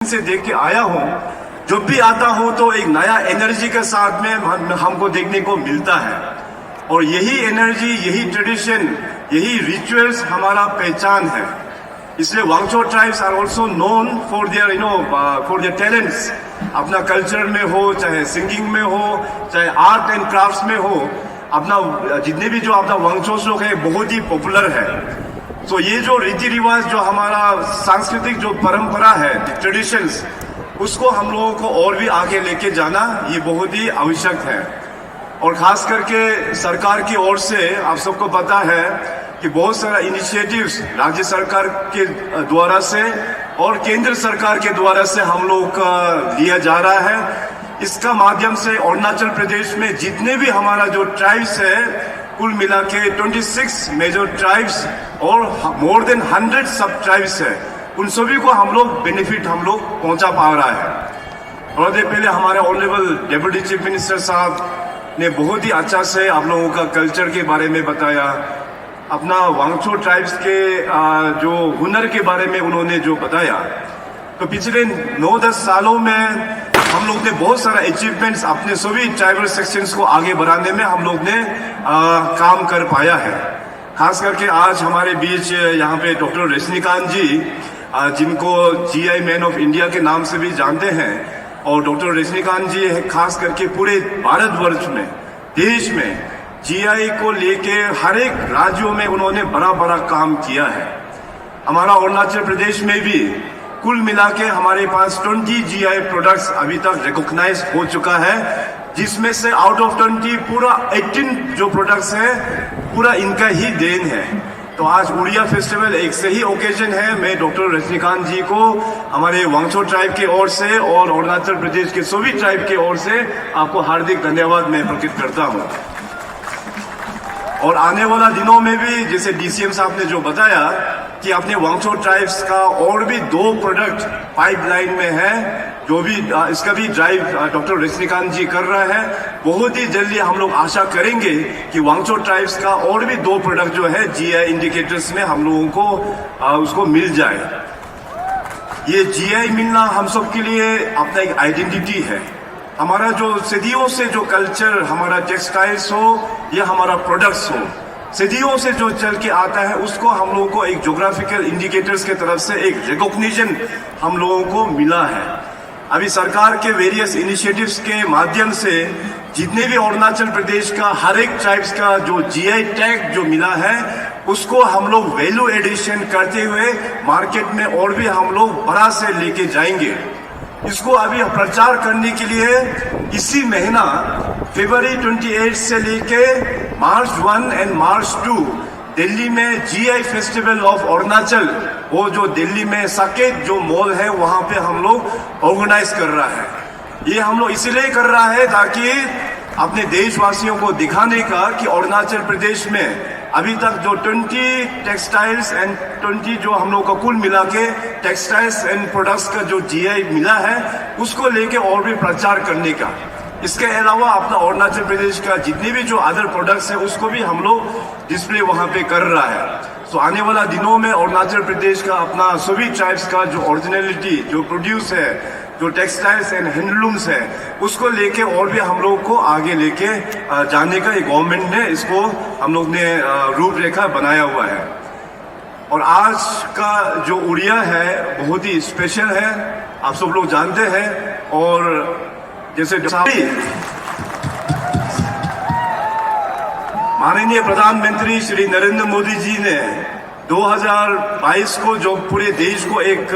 से देख के आया हूँ। जब भी आता हूँ तो एक नया एनर्जी के साथ में हमको देखने को मिलता है और यही एनर्जी, यही ट्रेडिशन, यही रिचुअल्स हमारा पहचान है। इसलिए Wancho tribes are also known for their for their talents. अपना कल्चर में हो, चाहे सिंगिंग में हो, चाहे आर्ट एंड क्राफ्ट्स में हो, अपना जितने भी जो अपना वांगचो शोक है बहुत ही पॉपुलर है। तो ये जो रीति रिवाज, जो हमारा सांस्कृतिक जो परंपरा है, ट्रेडिशंस, उसको हम लोगों को और भी आगे लेके जाना ये बहुत ही आवश्यक है। और खास करके सरकार की ओर से आप सबको पता है कि बहुत सारा इनिशिएटिव्स राज्य सरकार के द्वारा से और केंद्र सरकार के द्वारा से हम लोग का लिया जा रहा है। इसका माध्यम से अरुणाचल प्रदेश में जितने भी हमारा जो ट्राइब्स है, कुल मिला के 26 मेजर ट्राइब्स और मोर देन 100 सब ट्राइब्स है, उन सभी को हम लोग बेनिफिट पहुंचा पा रहा है। थोड़ा देर पहले हमारे ऑनरेबल डेप्यूटी चीफ मिनिस्टर साहब ने बहुत ही अच्छा से आप लोगों का कल्चर के बारे में बताया, अपना वांगचो ट्राइब्स के जो हुनर के बारे में उन्होंने जो बताया। तो पिछले 9-10 सालों में हम लोग ने बहुत सारा अचीवमेंट्स अपने सभी ट्राइबल सेक्शंस को आगे बढ़ाने में हम लोग ने काम कर पाया है। खास करके आज हमारे बीच यहाँ पे डॉक्टर रजनीकांत जी, जिनको जीआई मैन ऑफ इंडिया के नाम से भी जानते हैं, और डॉक्टर रजनीकांत जी खास करके पूरे भारतवर्ष में, देश में जीआई को लेके हर एक राज्यों में उन्होंने बड़ा बड़ा काम किया है। हमारा अरुणाचल प्रदेश में भी कुल मिला के हमारे पास 20 जीआई प्रोडक्ट्स अभी तक रिकॉग्नाइज हो चुका है, जिसमें से आउट ऑफ 20 पूरा 18 जो प्रोडक्ट्स है पूरा इनका ही देन है। तो आज उड़िया फेस्टिवल एक सही ओकेजन है। मैं डॉक्टर रजनीकांत जी को हमारे वांगचो ट्राइब के ओर से और अरुणाचल प्रदेश के सभी ट्राइब के ओर से आपको हार्दिक धन्यवाद मैं प्रकट करता हूँ। और आने वाला दिनों में भी जैसे डीसीएम साहब ने जो बताया कि अपने वांगचो ट्राइब्स का और भी 2 प्रोडक्ट पाइपलाइन में है, जो भी इसका भी ड्राइव डॉक्टर रजनीकांत जी कर रहा है। बहुत ही जल्दी हम लोग आशा करेंगे कि वांगचो ट्राइब्स का और भी 2 प्रोडक्ट जो है जीआई इंडिकेटर्स में हम लोगों को उसको मिल जाए। ये जीआई मिलना हम सब के लिए अपना एक आइडेंटिटी है। हमारा जो सदियों से जो कल्चर, हमारा टेक्सटाइल्स हो या हमारा प्रोडक्ट्स हो, सदियों से जो चल के आता है, उसको हम लोगों को एक ज्योग्राफिकल इंडिकेटर्स के तरफ से एक रिकॉग्निशन हम लोगों को मिला है। अभी सरकार के वेरियस इनिशिएटिव्स के माध्यम से जितने भी अरुणाचल प्रदेश का हर एक ट्राइब्स का जो जीआई टैग जो मिला है, उसको हम लोग वैल्यू एडिशन करते हुए मार्केट में और भी हम लोग बड़ा से लेके जाएंगे। इसको अभी प्रचार करने के लिए इसी महीना फरवरी 28 से लेके मार्च 1 एंड मार्च 2 दिल्ली में जीआई फेस्टिवल ऑफ अरुणाचल, वो जो दिल्ली में साकेत जो मॉल है वहां पे हम लोग ऑर्गेनाइज कर रहा है। ये हम लोग इसलिए कर रहा है ताकि अपने देशवासियों को दिखाने का कि अरुणाचल प्रदेश में अभी तक जो 20 टेक्सटाइल्स एंड 20 जो हम लोग का कुल मिला के टेक्सटाइल्स एंड प्रोडक्ट्स का जो जीआई मिला है, उसको लेके और भी प्रचार करने का। इसके अलावा अपना अरुणाचल प्रदेश का जितने भी जो अदर प्रोडक्ट्स है उसको भी हम लोग डिस्प्ले वहां पे कर रहा है। तो आने वाला दिनों में अरुणाचल प्रदेश का अपना सभी ट्राइब्स का जो ओरिजिनलिटी, जो प्रोड्यूस है, जो टेक्सटाइल्स एंड हैंडलूम्स है, उसको लेके और भी हम लोग को आगे लेके जाने का गवर्नमेंट ने इसको हम लोग ने रूपरेखा बनाया हुआ है। और आज का जो उड़िया है बहुत ही स्पेशल है, आप सब लोग जानते हैं। और जैसे माननीय प्रधानमंत्री श्री नरेंद्र मोदी जी ने 2022 को जो पूरे देश को एक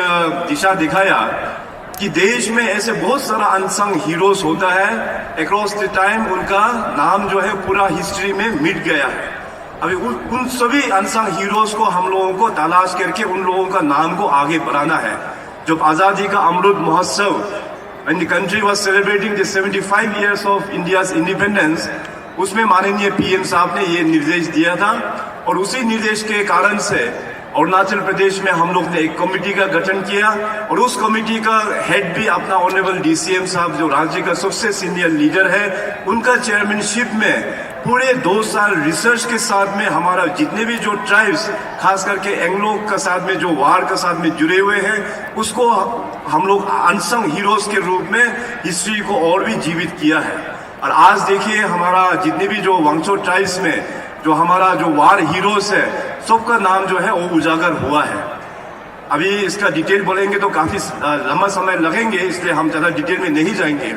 दिशा दिखाया कि देश में ऐसे बहुत सारा अनसंग हीरोज होता है, अक्रॉस द टाइम उनका नाम जो है पूरा हिस्ट्री में मिट गया है। अभी उन सभी अनसंग हीरोज को हम लोगों को तलाश करके उन लोगों का नाम को आगे बढ़ाना है। जब आजादी का Amrit Mahotsav, when the country was celebrating the 75 years of India's independence, उसमें माननीय पीएम साहब ने ये निर्देश दिया था। और उसी निर्देश के कारण से अरुणाचल प्रदेश में हम लोग ने एक कमेटी का गठन किया और उस कमेटी का हेड भी अपना ऑनरेबल डीसीएम साहब, जो राज्य का सबसे सीनियर लीडर है, उनका चेयरमैनशिप में पूरे 2 साल रिसर्च के साथ में हमारा जितने भी जो ट्राइब्स खास करके एंग्लो के साथ में जो वार के साथ में जुड़े हुए हैं उसको हम लोग अनसंग हीरोज के रूप में हिस्ट्री को और भी जीवित किया है। और आज देखिए हमारा जितने भी जो वांगचो ट्राइब्स में जो हमारा जो वार हीरोज है सबका नाम जो है वो उजागर हुआ है। अभी इसका डिटेल बोलेंगे तो काफी लंबा समय लगेंगे, इसलिए हम ज़्यादा डिटेल में नहीं जाएंगे।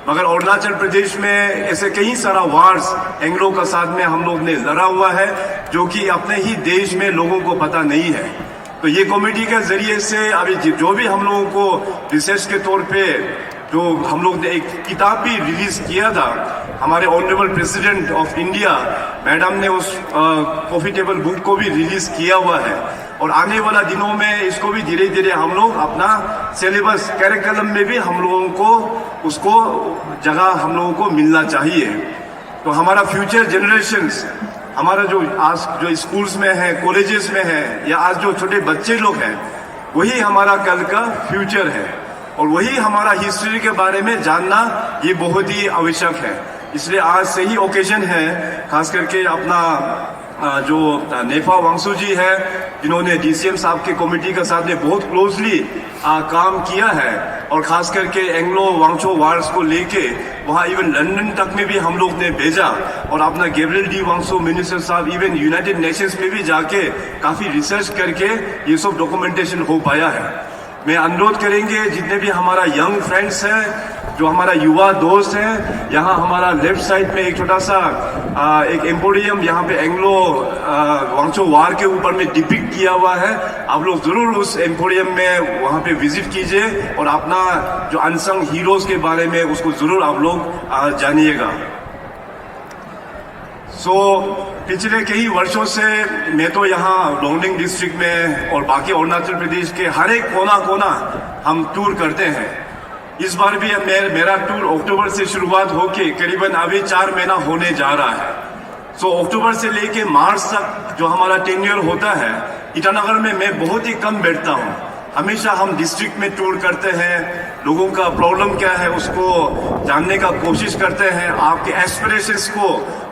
मगर अरुणाचल प्रदेश में ऐसे कई सारा वार्स एंग्लो का साथ में हम लोग ने लड़ा हुआ है जो कि अपने ही देश में लोगों को पता नहीं है। तो ये कमेटी के जरिए से अभी जो भी हम लोगों को रिसर्च के तौर पे जो हम लोग ने एक किताब भी रिलीज किया था, हमारे honourable president of India madam ने उस कॉफी टेबल बुक को भी रिलीज किया हुआ है। और आने वाला दिनों में इसको भी धीरे धीरे हम लोग अपना सिलेबस कैरिकुलम में भी हम लोगों को उसको जगह हम लोगों को मिलना चाहिए। तो हमारा फ्यूचर जनरेशन्स, हमारा जो आज जो स्कूल्स में है, कॉलेजेस में है, या आज जो छोटे बच्चे लोग हैं, वही हमारा कल का फ्यूचर है और वही हमारा हिस्ट्री के बारे में जानना ये बहुत ही आवश्यक है। इसलिए आज सही ओकेजन है, खास करके अपना जो नेफा वांगसू जी है जिन्होंने डीसीएम साहब के कमेटी के साथ में बहुत क्लोजली काम किया है और खास करके एंग्लो वांगचो वार्स को लेके वहाँ इवन लंदन तक में भी हम लोग ने भेजा और अपना गैब्रियल डी वांगसू मिनिस्टर साहब इवन यूनाइटेड नेशंस में भी जाके काफ़ी रिसर्च करके ये सब डॉक्यूमेंटेशन हो पाया है। मैं अनुरोध करेंगे जितने भी हमारा यंग फ्रेंड्स हैं, जो हमारा युवा दोस्त हैं, यहाँ हमारा लेफ्ट साइड में एक छोटा सा एक एम्पोरियम यहाँ पे एंग्लो वांगचो वार के ऊपर में डिपिक्ट किया हुआ है। आप लोग जरूर उस एम्पोरियम में वहाँ पे विजिट कीजिए और अपना जो अनसंग हीरोज के बारे में उसको जरूर आप लोग जानिएगा। पिछले कई वर्षों से मैं तो यहाँ लोंगडिंग डिस्ट्रिक्ट में और बाकी अरुणाचल प्रदेश के हर एक कोना कोना हम टूर करते हैं। इस बार भी मेरा टूर अक्टूबर से शुरुआत होके करीबन अभी 4 महीना होने जा रहा है। अक्टूबर से लेके मार्च तक जो हमारा टेन्योर होता है, ईटानगर में मैं बहुत ही कम बैठता हूँ। हमेशा हम डिस्ट्रिक्ट में टूर करते हैं, लोगों का प्रॉब्लम क्या है उसको जानने का कोशिश करते हैं, आपके एस्पिरेशंस को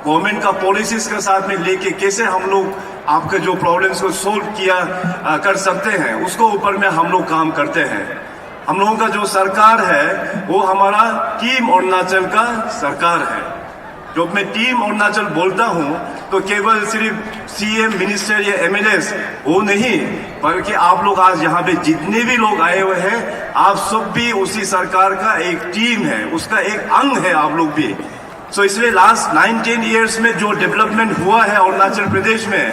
गवर्नमेंट का पॉलिसीज के साथ में लेके कैसे हम लोग आपके जो प्रॉब्लम्स को सोल्व किया कर सकते हैं उसको ऊपर में हम लोग काम करते हैं। हम लोगों का जो सरकार है वो हमारा टीम अरुणाचल का सरकार है। जब मैं टीम अरुणाचल बोलता हूँ तो केवल सिर्फ सीएम, मिनिस्टर या एमएलएस वो नहीं, बल्कि आप लोग आज यहाँ पे जितने भी लोग आए हुए हैं आप सब भी उसी सरकार का एक टीम है, उसका एक अंग है आप लोग भी। इसलिए लास्ट 9-10 ईयर्स में जो डेवलपमेंट हुआ है अरुणाचल प्रदेश में,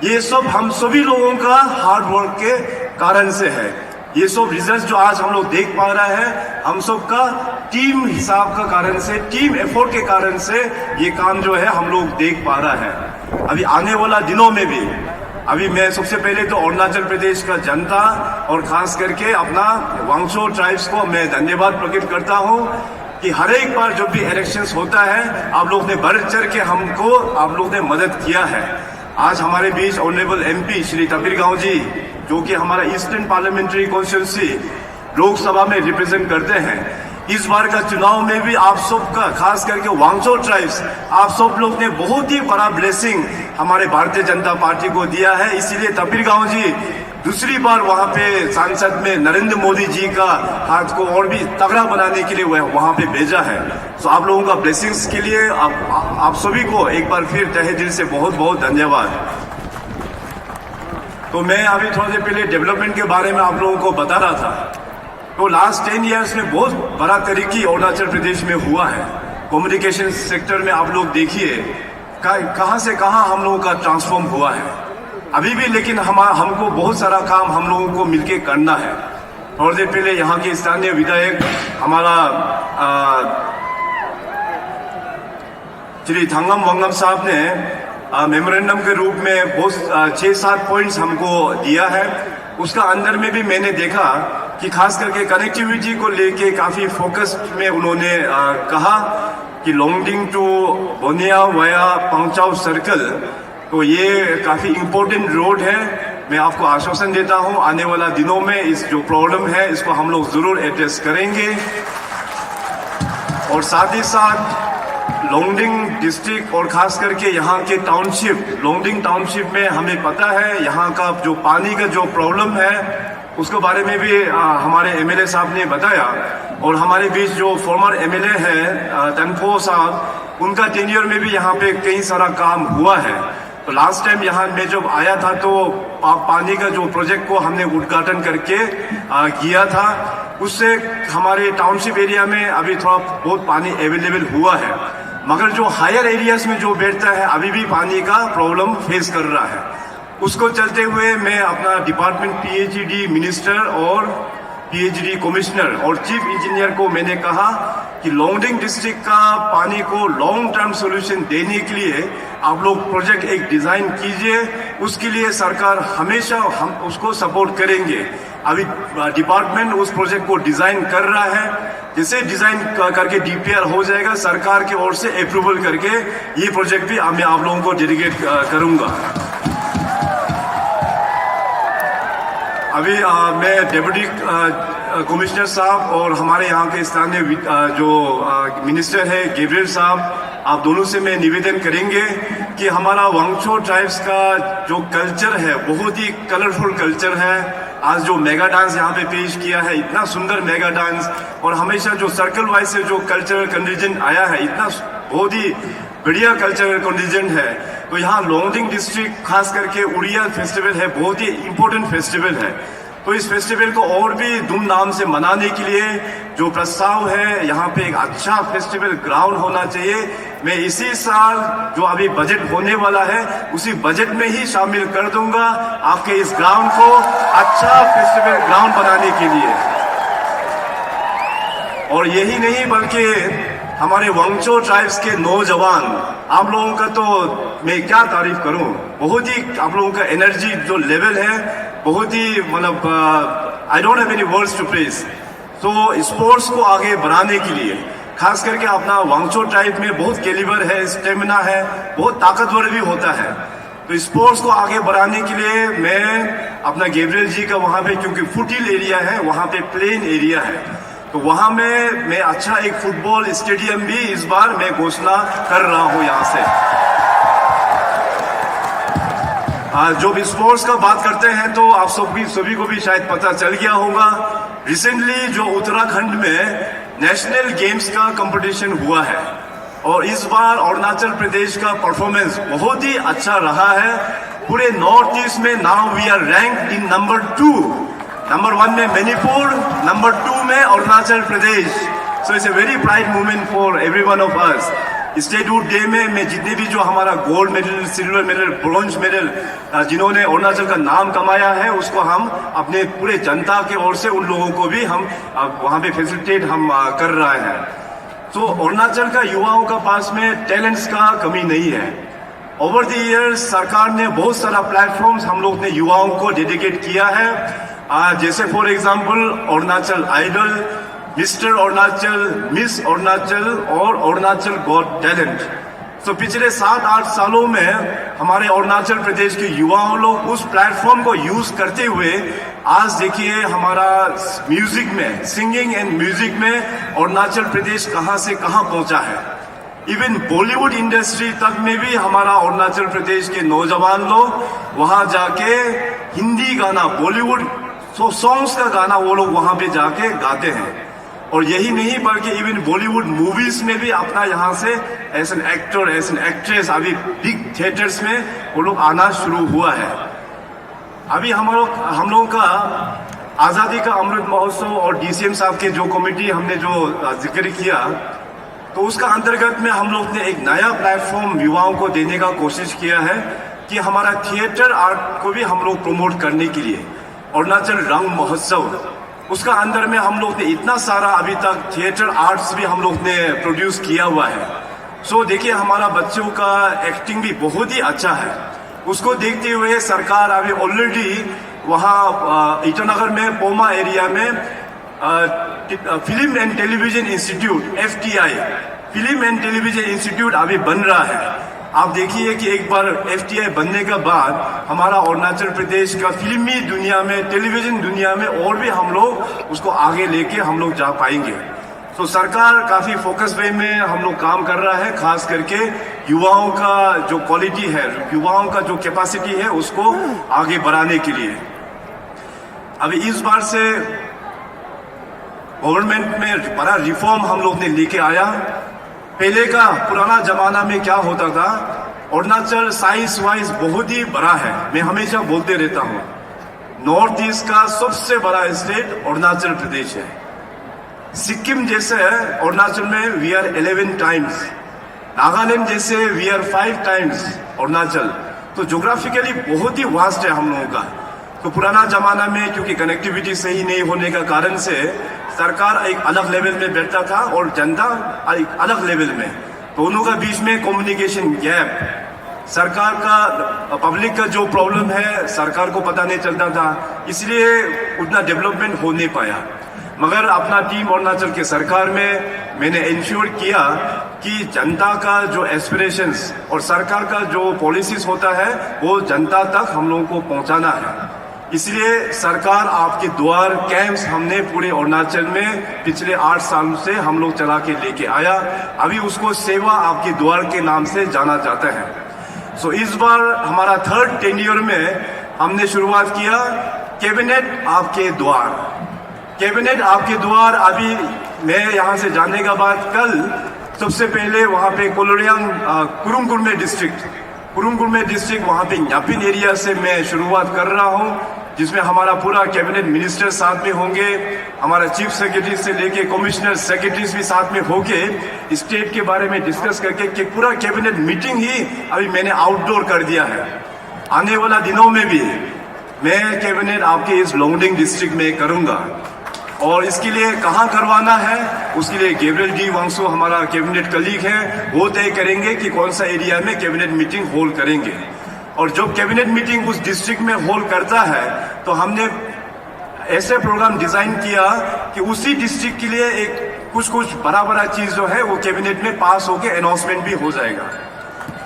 ये सब हम सभी लोगों का हार्ड वर्क के कारण से है। ये सब रिजल्ट जो आज हम लोग देख पा रहे हैं हम सब का टीम हिसाब का कारण से, टीम एफर्ट के कारण से ये काम जो है हम लोग देख पा रहा है। अभी आने वाला दिनों में भी अभी मैं सबसे पहले तो अरुणाचल प्रदेश का जनता और खास करके अपना वांगचो ट्राइब्स को मैं धन्यवाद प्रकट करता हूँ कि हर एक बार जब भी इलेक्शंस होता है आप लोग ने बढ़ चढ़ के हमको आप लोग ने मदद किया है। आज हमारे बीच ऑनरेबल एमपी श्री तपीर गांव जी जो कि हमारा ईस्टर्न पार्लियामेंट्री कॉन्स्टिट्यूंसी लोकसभा में रिप्रेजेंट करते हैं, इस बार का चुनाव में भी आप सबका खास करके वांगचो ट्राइब्स आप सब लोग ने बहुत ही बड़ा ब्लेसिंग हमारे भारतीय जनता पार्टी को दिया है। इसीलिए तपीर गांव जी दूसरी बार वहां पे सांसद में नरेंद्र मोदी जी का हाथ को और भी तगड़ा बनाने के लिए वहां पे भेजा है। आप लोगों का ब्लेसिंग्स के लिए आप सभी को एक बार फिर तहे दिल से बहुत बहुत धन्यवाद। तो मैं अभी थोड़ी देर पहले डेवलपमेंट के बारे में आप लोगों को बता रहा था। तो लास्ट 10 ईयर्स में बहुत बड़ा तरक्की अरुणाचल प्रदेश में हुआ है। कम्युनिकेशन सेक्टर में आप लोग देखिए कहां से कहां हम लोगों का ट्रांसफॉर्म हुआ है अभी भी, लेकिन हमको बहुत सारा काम हम लोगों को मिलके करना है। थोड़ी देर पहले यहाँ के स्थानीय विधायक हमारा श्री थांगम वांगम साहब ने मेमोरेंडम के रूप में बहुत 6-7 पॉइंट्स हमको दिया है। उसका अंदर में भी मैंने देखा कि खास करके कनेक्टिविटी को लेके काफी फोकस में उन्होंने कहा कि Longding to Bonia via Pangchao circle, तो ये काफी इम्पोर्टेंट रोड है। मैं आपको आश्वासन देता हूं आने वाला दिनों में इस जो प्रॉब्लम है इसको हम लोग जरूर एड्रेस करेंगे। और साथ ही साथ लोंगडिंग डिस्ट्रिक्ट और खास करके यहाँ के टाउनशिप लोंगडिंग टाउनशिप में हमें पता है यहाँ का जो पानी का जो प्रॉब्लम है उसके बारे में भी हमारे एमएलए साहब ने बताया। और हमारे बीच जो फॉर्मर एमएलए है तनफो साहब, उनका टेन्योर में भी यहाँ पे कई सारा काम हुआ है। तो लास्ट टाइम यहाँ मैं जब आया था तो पानी का जो प्रोजेक्ट को हमने उद्घाटन करके किया था, उससे हमारे टाउनशिप एरिया में अभी थोड़ा बहुत पानी अवेलेबल हुआ है। मगर जो हायर एरियाज में जो बैठता है अभी भी पानी का प्रॉब्लम फेस कर रहा है। उसको चलते हुए मैं अपना डिपार्टमेंट पीएचईडी मिनिस्टर और पीएचईडी कमिश्नर और चीफ इंजीनियर को मैंने कहा कि लोंगडिंग डिस्ट्रिक्ट का पानी को लॉन्ग टर्म सॉल्यूशन देने के लिए आप लोग प्रोजेक्ट एक डिजाइन कीजिए। उसके लिए सरकार हमेशा हम उसको सपोर्ट करेंगे। अभी डिपार्टमेंट उस प्रोजेक्ट को डिजाइन कर रहा है। जैसे डिजाइन करके डीपीआर हो जाएगा, सरकार की ओर से अप्रूवल करके ये प्रोजेक्ट भी मैं आप लोगों को डेडिकेट करूंगा। अभी मैं डिप्टी कमिश्नर साहब और हमारे यहाँ के स्थानीय जो मिनिस्टर है गैब्रियल साहब, आप दोनों से मैं निवेदन करेंगे कि हमारा वांगचो ट्राइब्स का जो कल्चर है बहुत ही कलरफुल कल्चर है। आज जो मेगा डांस यहाँ पे पेश किया है, इतना सुंदर मेगा डांस, और हमेशा जो सर्कल वाइज से जो कल्चरल कंडीजन आया है, इतना बहुत ही बढ़िया कल्चरल कंडीजन है। तो यहाँ लोंगडिंग डिस्ट्रिक्ट खास करके उड़िया फेस्टिवल है, बहुत ही इम्पोर्टेंट फेस्टिवल है। तो इस फेस्टिवल को और भी धूमधाम से मनाने के लिए जो प्रस्ताव है, यहाँ पे एक अच्छा फेस्टिवल ग्राउंड होना चाहिए। मैं इसी साल जो अभी बजट होने वाला है उसी बजट में ही शामिल कर दूंगा आपके इस ग्राउंड को अच्छा फेस्टिवल ग्राउंड बनाने के लिए। और यही नहीं बल्कि हमारे वांगचो ट्राइब्स के नौजवान, आप लोगों का तो मैं क्या तारीफ करूं, बहुत ही आप लोगों का एनर्जी जो लेवल है बहुत ही मतलब I don't have any words to praise. तो स्पोर्ट्स को आगे बढ़ाने के लिए खास करके अपना वांगचो ट्राइब में बहुत कैलिबर है, स्टेमिना है, बहुत ताकतवर भी होता है। तो स्पोर्ट्स को आगे बढ़ाने के लिए मैं अपना गैब्रियल जी का वहां पे, क्योंकि फुटिल एरिया है, वहां पे प्लेन एरिया है, तो वहां में मैं अच्छा एक फुटबॉल स्टेडियम भी इस बार मैं घोषणा कर रहा हूं यहां से। जब स्पोर्ट्स का बात करते हैं तो आप सभी को भी शायद पता चल गया होगा, रिसेंटली जो उत्तराखंड में नेशनल गेम्स का कंपटीशन हुआ है और इस बार अरुणाचल प्रदेश का परफॉर्मेंस बहुत ही अच्छा रहा है। पूरे नॉर्थ ईस्ट में now we are ranked in number 2। Number 1 में मणिपुर, नंबर 2 में Arunachal Pradesh. So it's a very pride moment for every one of us. Statehood day में मैं जितने भी जो हमारा gold medal, silver medal, bronze medal जिन्होंने अरुणाचल का नाम कमाया है, उसको हम अपने पूरे जनता के ओर से उन लोगों को भी हम वहां पे फैसिलिटेट हम कर रहे हैं। तो अरुणाचल का युवाओं का पास में टैलेंट्स का कमी नहीं है। ओवर द ईयर्स सरकार ने बहुत सारा प्लेटफॉर्म्स हम लोग ने युवाओं को डेडिकेट किया है। जैसे for example Arunachal idol, mister Arunachal, miss Arunachal और अरुणाचल गॉट टैलेंट। तो पिछले 7-8 सालों में हमारे अरुणाचल प्रदेश के युवाओं लोग उस प्लेटफॉर्म को यूज करते हुए आज देखिए हमारा म्यूजिक में, सिंगिंग एंड म्यूजिक में अरुणाचल प्रदेश कहां से कहां पहुंचा है। इवन बॉलीवुड इंडस्ट्री तक में भी हमारा अरुणाचल प्रदेश के नौजवान लोग वहां जाके हिंदी गाना, बॉलीवुड सॉन्ग्स का गाना वो लोग वहां पे जाके गाते हैं। और यही नहीं बल्कि इवन बॉलीवुड मूवीज में भी अपना यहाँ से as an actor, as an actress अभी बिग थिएटर्स में वो लोग आना शुरू हुआ है। अभी हम लोगों का आज़ादी का अमृत महोत्सव और डीसीएम साहब के जो कमेटी हमने जो जिक्र किया, तो उसका अंतर्गत में हम लोग ने एक नया प्लेटफॉर्म युवाओं को देने का कोशिश किया है कि हमारा थिएटर आर्ट को भी हम लोग प्रमोट करने के लिए अरुणाचल रंग महोत्सव, उसका अंदर में हम लोग ने इतना सारा अभी तक थिएटर आर्ट्स भी हम लोग ने प्रोड्यूस किया हुआ है। सो देखिए हमारा बच्चों का एक्टिंग भी बहुत ही अच्छा है। उसको देखते हुए सरकार अभी ऑलरेडी वहाँ ईटानगर में पोमा एरिया में film and television institute FTI, film and television institute अभी बन रहा है। आप देखिए कि एक बार FTI बनने के बाद हमारा अरुणाचल प्रदेश का फिल्मी दुनिया में, टेलीविजन दुनिया में और भी हम लोग उसको आगे लेके हम लोग जा पाएंगे। तो सरकार काफी फोकस वे में हम लोग काम कर रहा है, खास करके युवाओं का जो क्वालिटी है, युवाओं का जो कैपेसिटी है उसको आगे बढ़ाने के लिए। अभी इस बार से गवर्नमेंट में बड़ा रिफॉर्म हम लोग ने लेके आया। पहले का पुराना जमाना में क्या होता था, अरुणाचल साइज वाइज बहुत ही बड़ा है। मैं हमेशा बोलते रहता हूँ, नॉर्थ ईस्ट का सबसे बड़ा स्टेट अरुणाचल प्रदेश है। सिक्किम जैसे अरुणाचल में वी आर 11 टाइम्स, नागालैंड जैसे वी आर 5 टाइम्स अरुणाचल। तो ज्योग्राफिकली बहुत ही वास्ट है हम लोगों का। तो पुराना जमाना में क्योंकि कनेक्टिविटी सही नहीं होने का कारण से सरकार एक अलग लेवल में बैठता था और जनता एक अलग लेवल में, दोनों का बीच में कम्युनिकेशन गैप, सरकार का पब्लिक का जो प्रॉब्लम है सरकार को पता नहीं चलता था, इसलिए उतना डेवलपमेंट हो नहीं पाया। मगर अपना टीम अरुणाचल के सरकार में मैंने इंश्योर किया कि जनता का जो एस्पिरेशंस और सरकार का जो पॉलिसीज होता है वो जनता तक हम लोगों को पहुंचाना है। इसलिए सरकार आपके द्वार कैंप्स हमने पूरे अरुणाचल में पिछले 8 साल से हम लोग चला के लेके आया। अभी उसको सेवा आपके द्वार के नाम से जाना जाता है। सो इस बार हमारा 3rd टेन्योर में हमने शुरुआत किया कैबिनेट आपके द्वार। कैबिनेट आपके द्वार, अभी मैं यहाँ से जाने के बाद कल सबसे पहले वहाँ पे कोलोरियांग कुरुंग कुरमे डिस्ट्रिक्ट वहाँ पे न्यापिन एरिया से मैं शुरुआत कर रहा हूँ, जिसमें हमारा पूरा कैबिनेट मिनिस्टर साथ में होंगे, हमारा चीफ सेक्रेटरी से लेके कमिश्नर सेक्रेटरीज भी साथ में होके स्टेट के बारे में डिस्कस करके कि पूरा कैबिनेट मीटिंग ही अभी मैंने आउटडोर कर दिया है। आने वाला दिनों में भी मैं कैबिनेट आपके इस लोंगडिंग डिस्ट्रिक्ट में करूंगा और इसके लिए कहाँ करवाना है उसके लिए गैब्रियल डी वांगसो हमारा कैबिनेट कलीग है, वो तय करेंगे कि कौन सा एरिया में कैबिनेट मीटिंग होल्ड करेंगे। और जब कैबिनेट मीटिंग उस डिस्ट्रिक्ट में होल्ड करता है तो हमने ऐसे प्रोग्राम डिजाइन किया कि उसी डिस्ट्रिक्ट के लिए एक कुछ बड़ा चीज जो है वो कैबिनेट में पास होके अनाउंसमेंट भी हो जाएगा।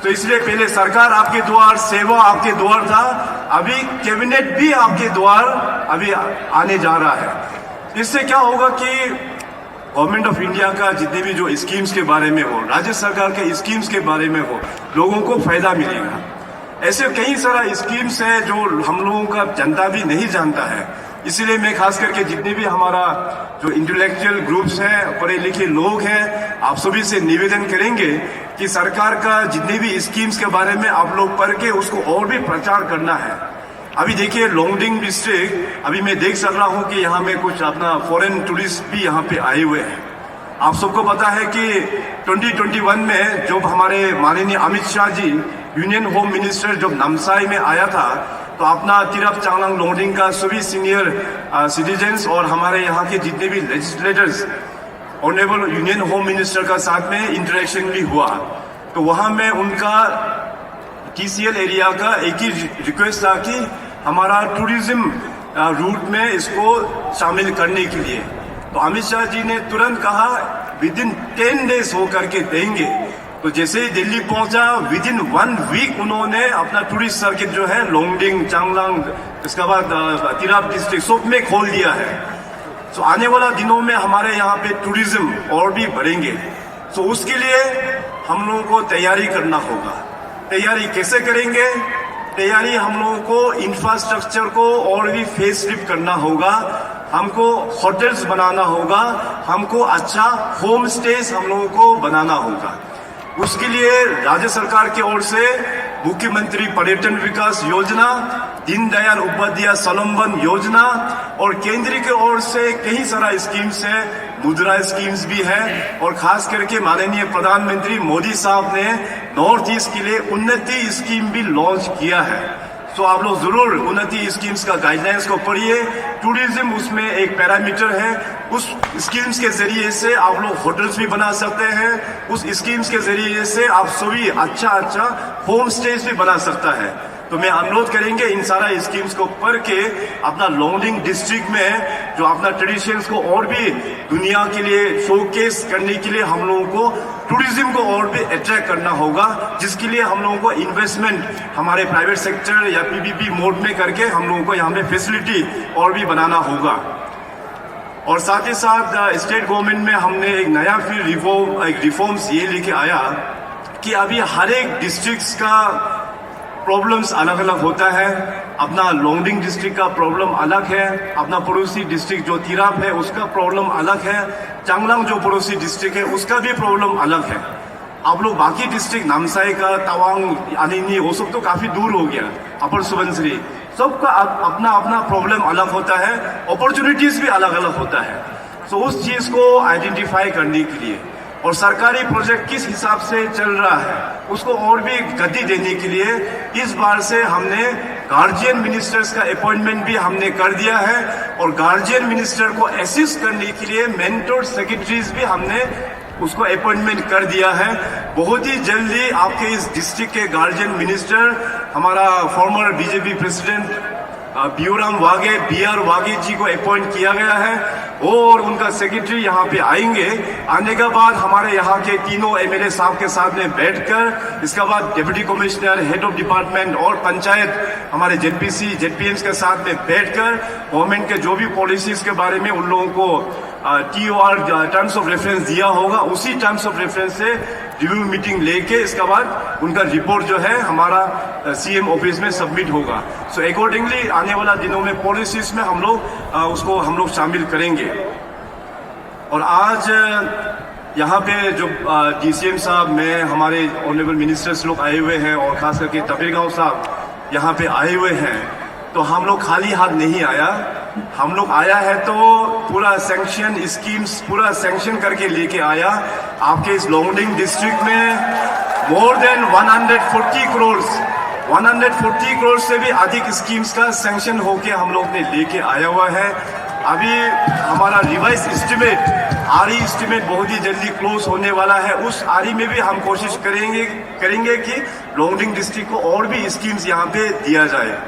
तो इसलिए पहले सरकार आपके द्वार, सेवा आपके द्वार था, अभी कैबिनेट भी आपके द्वार अभी आने जा रहा है। इससे क्या होगा कि गवर्नमेंट ऑफ इंडिया का जितने भी जो स्कीम्स के बारे में हो, राज्य सरकार के स्कीम्स के बारे में हो, लोगों को फायदा मिलेगा। ऐसे कई सारा स्कीम्स है जो हम लोगों का जनता भी नहीं जानता है। इसीलिए मैं खास करके जितने भी हमारा जो इंटेलेक्चुअल ग्रुप्स हैं, पढ़े लिखे लोग हैं, आप सभी से निवेदन करेंगे कि सरकार का जितने भी स्कीम्स के बारे में आप लोग पढ़ के उसको और भी प्रचार करना है। अभी देखिए लोंगडिंग डिस्ट्रिक्ट, अभी मैं देख सक रहा हूँ कि यहाँ में कुछ अपना फॉरेन टूरिस्ट भी यहाँ पे आए हुए हैं। आप सबको पता है कि 2021 में जब हमारे माननीय Amit Shah ji union home minister जब नामसाई में आया था तो अपना तिरप चांगलांग लोंगडिंग का सभी सीनियर सिटीजन्स और हमारे यहाँ के जितने भी legislators honourable union home minister का साथ में इंटरेक्शन भी हुआ। तो वहाँ में उनका TCL एरिया का एक ही रिक्वेस्ट था कि हमारा टूरिज्म रूट में इसको शामिल करने के लिए। तो अमित शाह जी ने तुरंत कहा विदिन 10 डेज होकर के देंगे। तो जैसे ही दिल्ली पहुंचा विदिन 1 वीक उन्होंने अपना टूरिस्ट सर्किट जो है लोंगडिंग, चांगलांग, इसके बाद तिराप डिस्ट्रिक्ट सब में खोल दिया है। तो आने वाला दिनों में हमारे यहाँ पे टूरिज्म और भी बढ़ेंगे। तो उसके लिए हम लोगों को तैयारी करना होगा। तैयारी कैसे करेंगे? तैयारी हम लोगों को इंफ्रास्ट्रक्चर को और भी फेसलिफ्ट करना होगा, हमको होटल्स बनाना होगा, हमको अच्छा होम स्टेज हम लोगों को बनाना होगा। उसके लिए राज्य सरकार की ओर से मुख्यमंत्री पर्यटन विकास योजना, दीनदयाल उपाध्याय स्वावलंबन योजना और केंद्र की ओर से कई सारा स्कीम्स है, मुद्रा स्कीम्स भी है और खास करके माननीय प्रधानमंत्री मोदी साहब ने नॉर्थ ईस्ट के लिए उन्नति स्कीम भी लॉन्च किया है। तो आप लोग जरूर उन्नति स्कीम्स का गाइडलाइंस को पढ़िए। टूरिज्म उसमें एक पैरामीटर है, उस स्कीम्स के जरिए से आप लोग होटल्स भी बना सकते हैं, उस स्कीम्स के जरिए से आप सभी अच्छा होम स्टेज भी बना सकता है। तो मैं अनुरोध करेंगे इन सारा स्कीम्स को पढ़ के अपना लोंगडिंग डिस्ट्रिक्ट में जो अपना ट्रेडिशंस को और भी दुनिया के लिए शोकेस करने के लिए हम लोगों को टूरिज्म को और भी अट्रैक्ट करना होगा, जिसके लिए हम लोगों को इन्वेस्टमेंट हमारे प्राइवेट सेक्टर या PPP मोड में करके हम लोगों को यहाँ पे फैसिलिटी और भी बनाना होगा। और साथ ही साथ स्टेट गवर्नमेंट में हमने एक नया फिर रिफॉर्म्स ये लेके आया कि अभी हर एक डिस्ट्रिक्ट्स का प्रॉब्लम्स अलग अलग होता है। अपना लोंगडिंग डिस्ट्रिक्ट का प्रॉब्लम अलग है, अपना पड़ोसी डिस्ट्रिक्ट जो तिराप है उसका प्रॉब्लम अलग है, चांगलांग जो पड़ोसी डिस्ट्रिक्ट है उसका भी प्रॉब्लम अलग है। आप लोग बाकी डिस्ट्रिक्ट नामसाई का, तवांग, अनिनी वो सब तो काफी दूर हो गया, अपर सुबनसिरी, सबका अपना अपना प्रॉब्लम अलग होता है, अपॉर्चुनिटीज भी अलग अलग होता है। सो उस चीज को आइडेंटिफाई करने के लिए और सरकारी प्रोजेक्ट किस हिसाब से चल रहा है उसको और भी गति देने के लिए इस बार से हमने गार्जियन मिनिस्टर्स का अपॉइंटमेंट भी हमने कर दिया है और गार्जियन मिनिस्टर को असिस्ट करने के लिए मेंटर सेक्रेटरीज भी हमने उसको अपॉइंटमेंट कर दिया है। बहुत ही जल्दी आपके इस डिस्ट्रिक्ट के गार्जियन मिनिस्टर हमारा फॉर्मर बीजेपी प्रेसिडेंट बीओराम वागे, BR वागे जी को अपॉइंट किया गया है और उनका सेक्रेटरी यहाँ पे आएंगे। आने के बाद हमारे यहाँ के तीनों MLA साहब के साथ में बैठकर इसके बाद deputy commissioner, head of department और पंचायत हमारे ZPC, ZPMs के साथ में बैठकर गवर्नमेंट के जो भी पॉलिसीज के बारे में उन लोगों को TOR टर्म्स ऑफ रेफरेंस दिया होगा, उसी टर्म्स ऑफ रेफरेंस से रिव्यू मीटिंग लेके इसके बाद उनका रिपोर्ट जो है हमारा CM ऑफिस में सबमिट होगा। सो अकॉर्डिंगली आने वाला दिनों में पॉलिसीज में हम लोग शामिल करेंगे। और आज यहाँ पे जो DCM साहब में हमारे ऑनरेबल मिनिस्टर्स लोग आए हुए हैं और खास करके तपेगांव साहब यहाँ पे आए हुए हैं, तो हम लोग खाली हाथ नहीं आया। हम लोग आया है तो पूरा सैंक्शन स्कीम्स पूरा सैंक्शन करके लेके आया। आपके इस लोंगडिंग डिस्ट्रिक्ट में मोर देन 140 करोड़ से भी अधिक स्कीम्स का सैंक्शन होके हम लोग ने लेके आया हुआ है। अभी हमारा रिवाइज एस्टिमेट RE एस्टिमेट बहुत ही जल्दी क्लोज होने वाला है। उस RE में भी हम कोशिश करेंगे कि लोंगडिंग डिस्ट्रिक्ट को और भी स्कीम्स यहाँ पे दिया जाए।